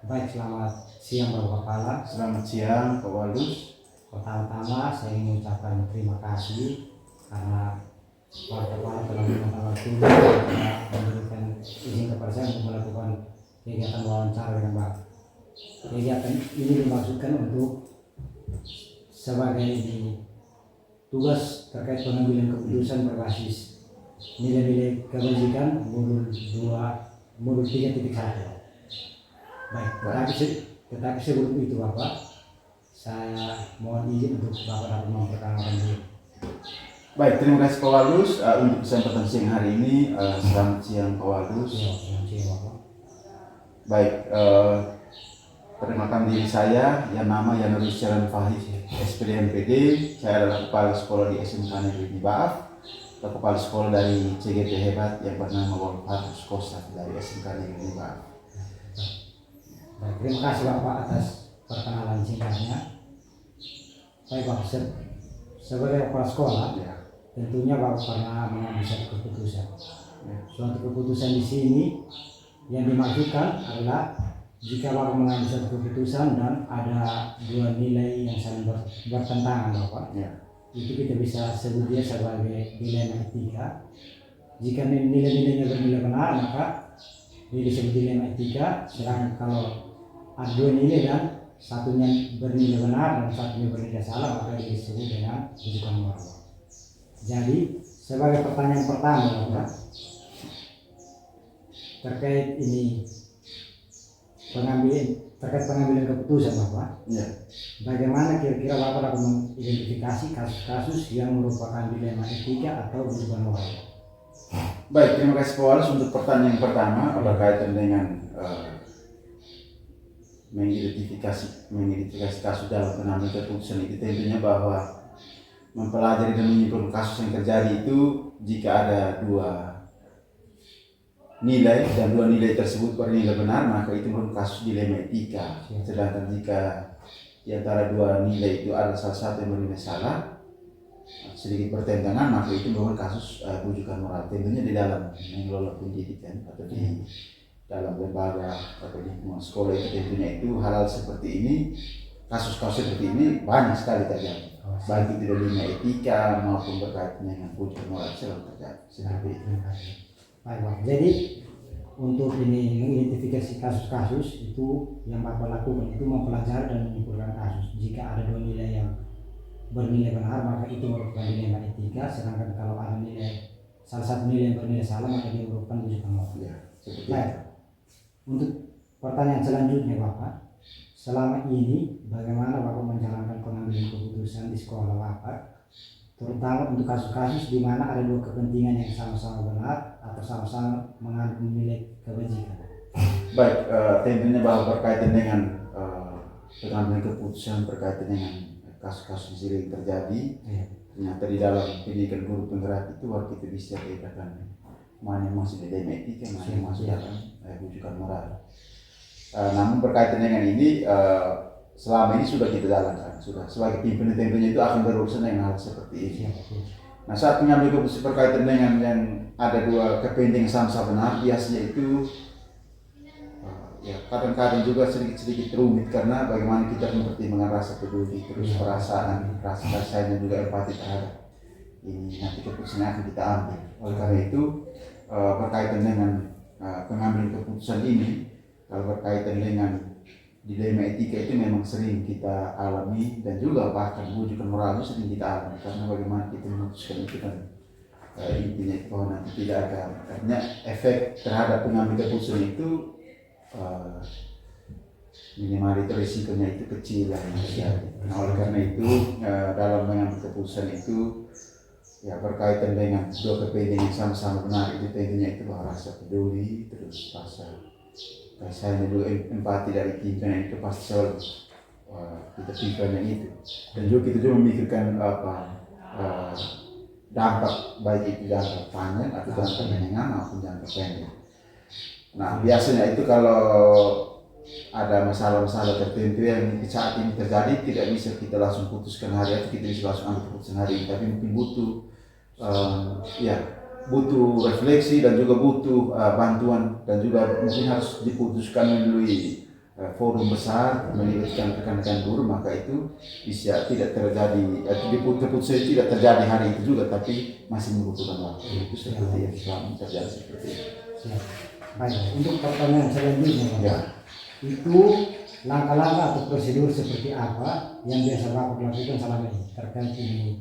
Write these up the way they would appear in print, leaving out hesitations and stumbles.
Baik, selamat siang Bapak Kepala. Selamat siang Pak Walus. Pertama-tama saya ingin mengucapkan terima kasih karena Pak Kepala telah meluangkan waktu dan memberikan izin kepada saya untuk melakukan kegiatan wawancara dengan Bapak. Kegiatan ini dimaksudkan untuk sebagai tugas terkait pengambilan keputusan berbasis nilai-nilai kebajikan modul 3.1. Baik, tetapi sebelum itu Bapak, saya mohon izin untuk Bapak dapat memperkenalkan diri. Baik, terima kasih Pak Walus untuk kesempatan siang hari ini. Selamat siang Pak Walus. Selamat siang Bapak. Baik, perkenalkan diri saya yang nama Yanurus Jalan Fahid, SPD MPD. Saya adalah kepala sekolah di SMK Negeri Baaf, atau kepala sekolah dari CGT Hebat yang bernama Wolfharus Kosta dari SMK Negeri Baaf. Baik, terima kasih Bapak atas perkenalan singkatnya. Baik Bapak, sebagai kepala sekolah, tentunya Bapak pernah mengambil satu keputusan. Suatu keputusan di sini yang dimaksudkan adalah jika Bapak mengambil satu keputusan dan ada dua nilai yang saling bertentangan Bapak, itu kita bisa sebut dia sebagai dilema etika. Jika nilai-nilainya bernilai benar, maka ini disebut dilema etika. Sedangkan kalau ada dua nilai dan satunya bernilai benar dan satunya bernilai salah, maka disebut dengan rujukan moral. Jadi sebagai pertanyaan pertama Bapak, terkait pengambilan keputusan Bapak, bagaimana kira-kira Bapak dapat mengidentifikasi kasus-kasus yang merupakan dilema etika atau rujukan moral? Baik, terima kasih Pak Walus untuk pertanyaan pertama berkaitan dengan mengidentifikasi kasus dalam pengambilan keputusan. Itu tentunya bahwa mempelajari dan menyimpulkan kasus yang terjadi itu jika ada dua nilai dan dua nilai tersebut bernilai benar, maka itu merupakan kasus dilema etika. Sedangkan jika di antara dua nilai itu ada salah satu yang bernilai salah, sedikit pertentangan, maka itu merupakan kasus rujukan moral. Tentunya di dalam mengelola pendidikan atau di dalam lembaga atau di sekolah itu tentunya itu hal-hal seperti ini, kasus-kasus seperti ini banyak sekali terjadi. Baik itu dilema etika maupun berkaitan dengan rujukan moral selalu terjadi. Seperti itu. Baik Bapak. Jadi untuk mengidentifikasi kasus-kasus itu yang Bapak lakukan itu mempelajari dan menyimpulkan kasus. Jika ada dua nilai yang bernilai benar, maka itu merupakan dilema etika. Sedangkan kalau ada salah satu nilai yang bernilai salah, maka dia merupakan rujukan moral. Baik. Untuk pertanyaan selanjutnya Bapak, selama ini bagaimana Bapak menjalankan pengambilan keputusan di sekolah Bapak, terutama untuk kasus-kasus di mana ada dua kepentingan yang sama-sama benar atau sama-sama mengandung nilai kebajikan? Baik, tentunya bahwa berkaitan dengan pengambilan keputusan berkaitan dengan kasus-kasus yang terjadi, ternyata di dalam pendidikan guru penggerak itu kita bisa bedakan mana yang masuk dilema etika, mana yang masuk dalam rujukan moral. Namun berkaitan dengan ini, selama ini sudah kita jalankan, sudah sebagai pimpinan tentunya itu akan berurusan dengan hal seperti ini. Nah, saat mengambil keputusan berkaitan dengan yang ada dua kepentingan sama-sama benar, biasanya itu kadang-kadang juga sedikit rumit karena bagaimana kita mempertimbangkan rasa peduli, terus perasaan, rasa kasih dan juga empati terhadap ini nanti keputusan yang akan kita ambil. Oleh karena itu berkaitan dengan pengambilan keputusan ini, kalau berkaitan dengan dilema etika itu memang sering kita alami dan juga bahkan rujukan moral itu sering kita alami karena bagaimana kita memutuskan itu kan intinya itu bahwa nanti tidak ada artinya efek terhadap pengambil keputusan itu minimal itu risikonya itu kecil yang terjadi. Nah, oleh karena itu dalam mengambil keputusan itu berkaitan dengan dua kepentingan yang sama-sama benar, itu tentunya itu bahwa rasa peduli terus rasa kasihnya juga empati dari pimpinan itu pasti selalu kita pikirkan yang itu, dan juga kita juga memikirkan dampak baik itu dampak panjang atau dampak menengah maupun dampak pendek. Nah, biasanya itu kalau ada masalah-masalah tertentu yang saat ini terjadi tidak bisa kita langsung putuskan hari itu, kita bisa langsung ambil keputusan hari ini, tapi mungkin butuh butuh refleksi dan juga butuh bantuan, dan juga mungkin harus diputuskan melalui forum besar melibatkan rekan-rekan guru, maka itu bisa tidak terjadi, keputusan itu tidak terjadi hari itu juga, tapi masih membutuhkan waktu. Itu seperti yang selama terjadi seperti itu. Baik, untuk pertanyaan selanjutnya Bapak, Ya. itu langkah-langkah atau prosedur seperti apa yang biasa Bapak lakukan selama ini terkait ini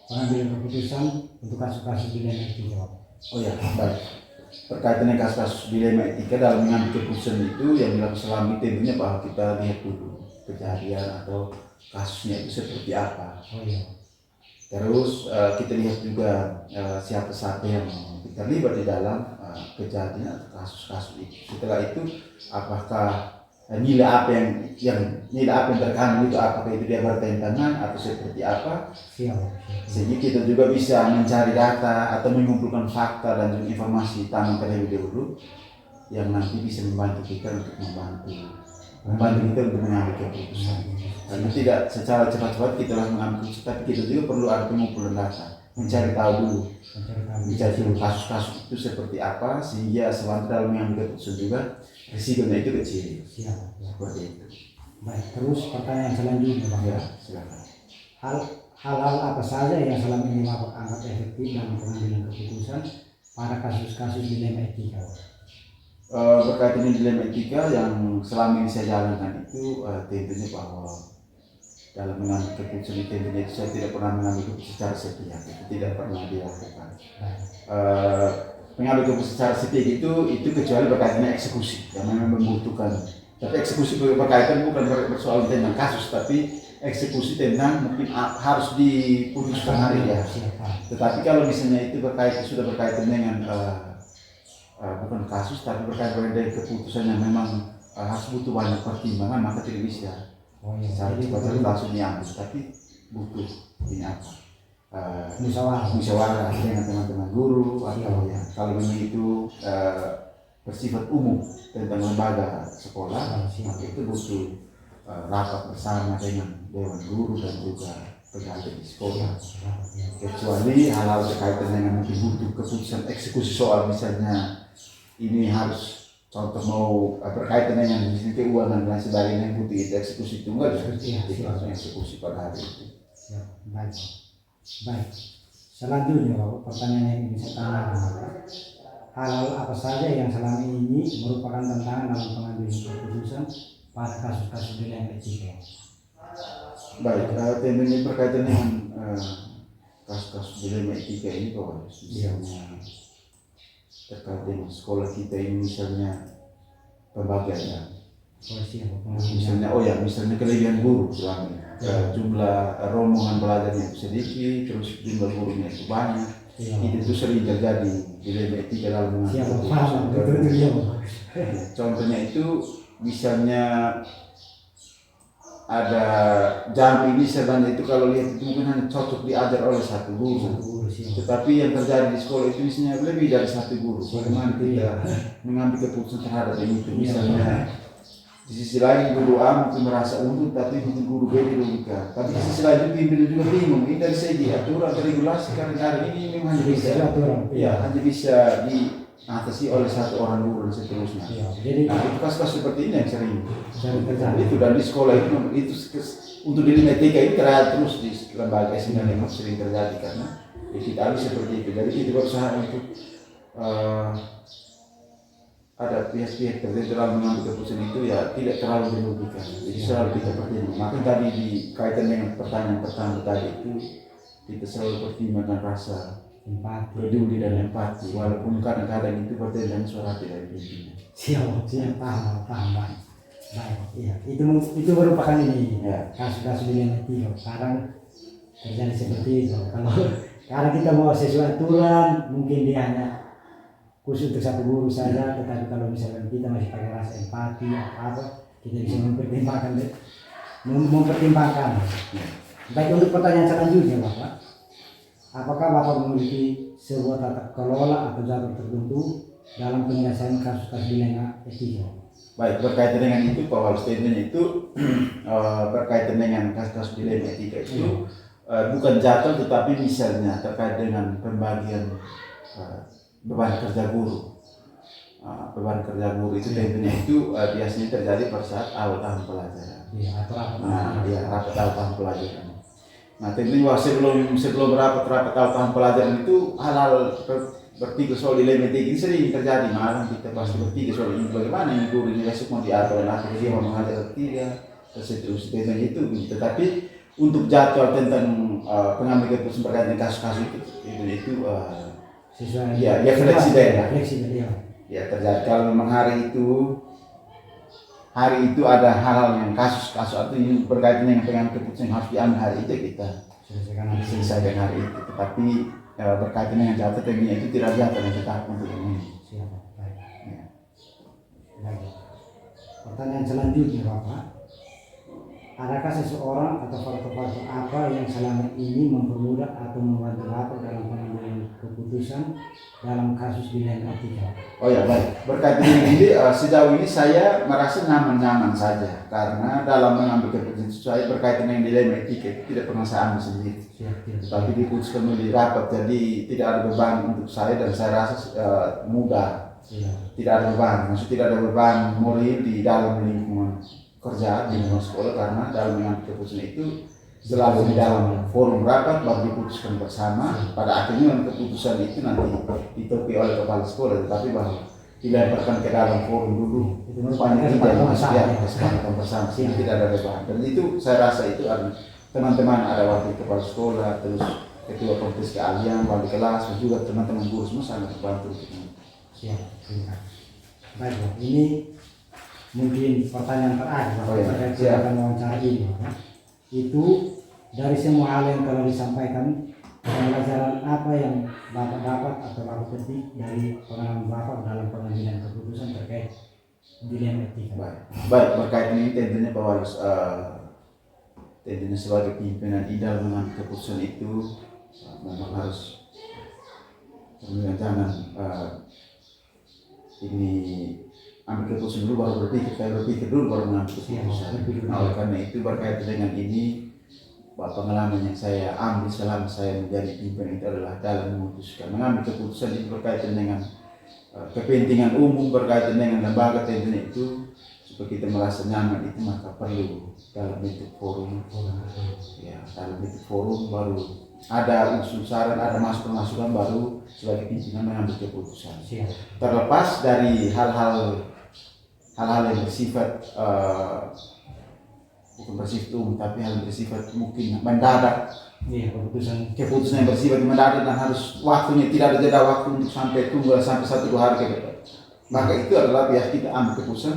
pengambilan keputusan untuk kasus-kasus dilema etika Bapak? Oh ya, baik. Berkaitan dengan kasus dilema etika dalam mengambil keputusan itu yang dilakukan selama ini, tentunya bahwa kita lihat dulu kejadian atau kasusnya itu seperti apa. Oh iya. Terus kita lihat juga siapa-siapa yang terlibat di dalam kejadian atau kasus-kasus itu. Setelah itu, apakah nilai apa yang nilai apa yang terkandung itu, apakah itu dia bertentangan atau seperti apa? Siap. Sehingga kita juga bisa mencari data atau mengumpulkan fakta dan juga informasi taman terlebih dahulu yang nanti bisa membantu kita untuk membantu kita untuk mengambil keputusan. Karena tidak secara cepat-cepat kita langsung mengambil keputusan, tapi kita juga perlu ada pengumpulan data, mencari tahu dulu, mencari dulu kasus-kasus itu seperti apa, sehingga selama dalam mengambil keputusan juga risikonya itu kecil. Siap. Seperti itu. Baik, terus pertanyaan selanjutnya Bapak. Ya, silakan. Hal-hal apa saja yang selama ini Bapak anggap efektif dalam pengambilan keputusan pada kasus-kasus dilema etika Bapak? Berkaitan dengan dilema etika yang selama ini saya jalankan itu, tentunya bahwa dalam mengambil keputusan itu, tentunya saya tidak pernah mengambil keputusan secara sepihak, itu tidak pernah dilakukan. Mengambil keputusan secara sepihak itu kecuali berkaitan dengan eksekusi yang memang membutuhkan. Tapi eksekusi berkaitan bukan bersoal tentang kasus, tapi eksekusi tentang mungkin harus diputuskan hari ya. Tetapi kalau misalnya itu sudah berkaitan dengan bukan kasus, tapi berkaitan dengan keputusan yang memang harus butuh banyak pertimbangan, maka tidak bisa secara cepat langsung diambil, tapi butuh ini apa? Musyawarah dengan teman-teman guru atau ya kalau memang itu bersifat umum tentang lembaga sekolah, maka itu butuh rapat bersama dengan dewan guru dan juga pegawai di sekolah. Kecuali hal-hal berkaitan dengan mungkin butuh keputusan eksekusi soal misalnya ini harus contoh mau berkaitan dengan misalnya keuangan dan sebagainya yang butuh itu eksekusi, itu enggak langsung eksekusi pada hari itu. Baik. Selanjutnya Bapak, pertanyaan yang ingin saya tanyakan Bapak, hal-hal apa saja yang selama ini merupakan tantangan dalam pengambilan keputusan pada kasus-kasus dilema etika? Baik, tentunya berkaitan dengan kasus-kasus dilema etika ini bahwa misalnya terkait dengan sekolah kita ini, misalnya pembagian misalnya kelebihan guru selama ini, jumlah rombongan belajarnya itu sedikit, terus jumlah gurunya itu banyak. Itu sering terjadi dilema etika dalam mengambil keputusan. Contohnya itu misalnya ada jam ini sebenarnya itu kalau lihat itu mungkin hanya cocok diajar oleh satu guru, tetapi yang terjadi di sekolah itu misalnya lebih dari satu guru. Bagaimana kita mengambil keputusan terhadap ini? Misalnya di sisi lain guru A mungkin merasa untung, tapi guru B dirugikan. Tapi di sisi lain pimpinan juga bingung. Ini dari segi aturan regulasi karena ini memang hanya bisa diatasi oleh satu orang guru dan seterusnya. Jadi itu kasus seperti ini yang sering terjadi. Itu dan di sekolah itu untuk dilema etika itu terus di lembaga SMA memang sering terjadi karena kita alih seperti itu. Jadi kita berusaha untuk ada pihak-pihak tertentu dalam mengambil keputusan itu ya tidak terlalu dirugikan. Jadi selalu kita pertimbangkan. Maka tadi dikaitan dengan pertanyaan pertama tadi itu kita selalu pertimbangkan rasa peduli dan empati, walaupun kadang-kadang itu bertentangan suara hati dari pimpinan. Siap, paham. Baik, iya. Itu merupakan ini kasus-kasus dilema etika. Sekarang terjadi seperti itu. Kalau karena kita mau sesuai aturan, mungkin dia hanya khusus untuk satu guru saja, tetapi kalau misalkan kita masih pakai rasa empati apa, kita bisa mempertimbangkan. Baik, untuk pertanyaan selanjutnya Bapak, apakah Bapak memiliki sebuah tata kelola atau jalur tertentu dalam penyelesaian kasus-kasus dilema etika? Baik, berkaitan dengan itu Pak Wali, statementnya itu berkaitan dengan kasus-kasus dilema etika itu bukan jadwal, tetapi misalnya terkait dengan pembagian beban kerja guru. Beban kerja guru itu tentunya itu biasanya terjadi pada saat awal tahun pelajaran. Iya, atau apa? Rapat awal tahun pelajaran. Nah, tentunya sebelum rapat awal tahun pelajaran itu hal-hal berpikir soal dilema ini sering terjadi. Malah kita pasti berpikir soal ini bagaimana ini guru ini besok mau diatur dan atau dia mau mengajar atau tidak, seterusnya itu. Tetapi untuk jadwal tentang pengambil keputusan berkaitan dengan kasus-kasus itu sesuai ya fleksibel. Ya. Ya terjadi kalau memang hari itu ada hal-hal yang kasus-kasus atau yang berkaitan dengan pengambil keputusan yang harus diambil hari itu kita selesaikan hari itu. Tetapi berkaitan dengan jadwal tentunya itu tidak jadwal yang tetap untuk ini. Siapa? Baik. Ya. Baik. Pertanyaan selanjutnya Bapak, adakah seseorang atau faktor-faktor apa yang selama ini mempermudah atau membantu Bapak dalam pengambilan keputusan dalam kasus dilema etika? Oh ya baik, berkaitan dengan ini sejauh ini saya merasa nyaman-nyaman saja karena dalam mengambil keputusan saya berkaitan dengan dilema etika tidak pernah saya ambil sendiri, tapi diputuskan melalui rapat, jadi tidak ada beban untuk saya dan saya rasa mudah, tidak ada beban, maksud tidak ada beban moral di dalam lingkungan kerja di lingkungan sekolah karena dalam mengambil keputusan itu selalu di dalam forum rapat baru diputuskan bersama. Pada akhirnya keputusan itu nanti ditopi oleh kepala sekolah, tetapi bahwa dilemparkan ke dalam forum dulu panitia kesepakatan bersama, tidak ada beban. Dan itu saya rasa itu ada teman-teman, ada wakil kepala sekolah, terus ketua komite keahlian, wali kelas, dan juga teman-teman guru semua sangat membantu kita. Siap. Baik, ini mungkin pertanyaan terakhir terkait dengan wawancara ini. Itu dari semua hal yang telah disampaikan, pelajaran apa yang Bapak dapat atau Bapak petik dari pengalaman Bapak dalam pengambilan keputusan terkait dilema etika? Baik, berkait ini tentunya bahwa tentunya sebagai pimpinan IDAL mengambil keputusan itu memang harus jangan ini ambil keputusan dulu baru berpikir dulu baru mengambil keputusan. Oleh karena itu berkaitan dengan ini, pengalaman yang saya ambil selama saya menjadi pimpinan itu adalah dalam memutuskan mengambil keputusan itu berkaitan dengan kepentingan umum, berkaitan dengan lembaga tentunya itu supaya kita merasa nyaman itu maka perlu dalam bentuk forum. Ya, dalam bentuk forum baru ada usul saran, ada masukan baru sebagai pimpinan mengambil keputusan. Terlepas dari hal-hal yang bersifat bukan bersifat umum, tapi hal bersifat mungkin mendadak. Keputusan yang bersifat mendadak dan harus waktunya tidak ada jeda waktu untuk sampai tunggu sampai 1-2 hari ke depan. Maka itu adalah biar kita ambil keputusan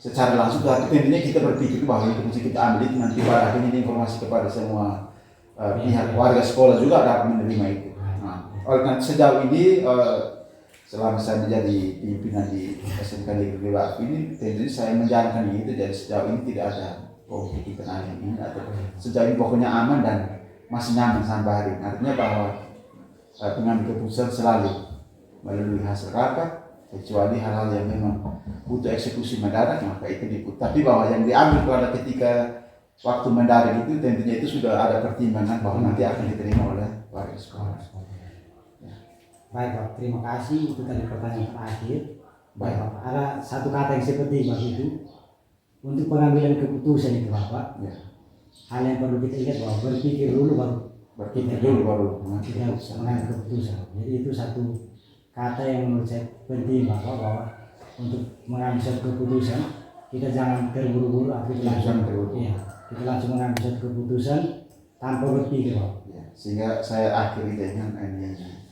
secara langsung. Tapi tentunya kita berpikir bahwa keputusan kita ambil itu nanti pada akhirnya informasi kepada semua pihak warga sekolah juga dapat menerima itu. Oleh sejauh ini selama saya menjadi pimpinan di SMK Negeri Wakaf ini, tentunya saya menjalankan itu. Jadi sejauh ini tidak ada konflik internal ini, atau sejauh ini pokoknya aman dan masih nyaman sampai hari ini. Artinya bahwa pengambil keputusan selalu melalui hasil rapat, kecuali hal-hal yang memang butuh eksekusi mendadak maka itu diputus. Tapi bahwa yang diambil pada ketika waktu mendadak itu tentunya itu sudah ada pertimbangan bahwa nanti akan diterima oleh warga sekolah. Baik Pak, terima kasih. Itu tadi pertanyaan terakhir. Baik Pak, ada satu kata yang seperti itu untuk pengambilan keputusan itu Bapak. Ya. Hal yang perlu kita ingat bahwa berpikir dulu baru mengambil keputusan. Jadi itu satu kata yang menurut saya penting Bapak, bahwa untuk mengambil satu keputusan kita jangan terburu-buru atau kita langsung mengambil satu keputusan tanpa berpikir Bapak. Ya, sehingga saya akhiri dengan ini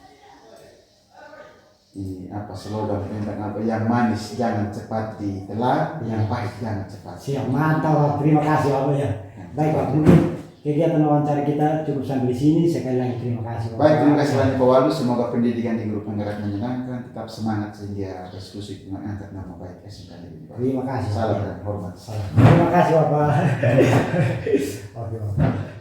slogan tentang yang manis jangan cepat ditelan, yang pahit jangan cepat. Siap, mantap. Terima kasih Bapak ya. Baik Pak, mungkin kegiatan wawancara kita cukup sampai di sini. Sekali lagi terima kasih Bapak. Baik, terima kasih banyak Pak Walu. Semoga pendidikan di Guru Penggerak menyenangkan, tetap semangat sehingga diskusi mengangkat nama baik SMK Negeri Wakaf. Terima kasih. Salam dan hormat. Terima kasih Bapak. Oke Bapak.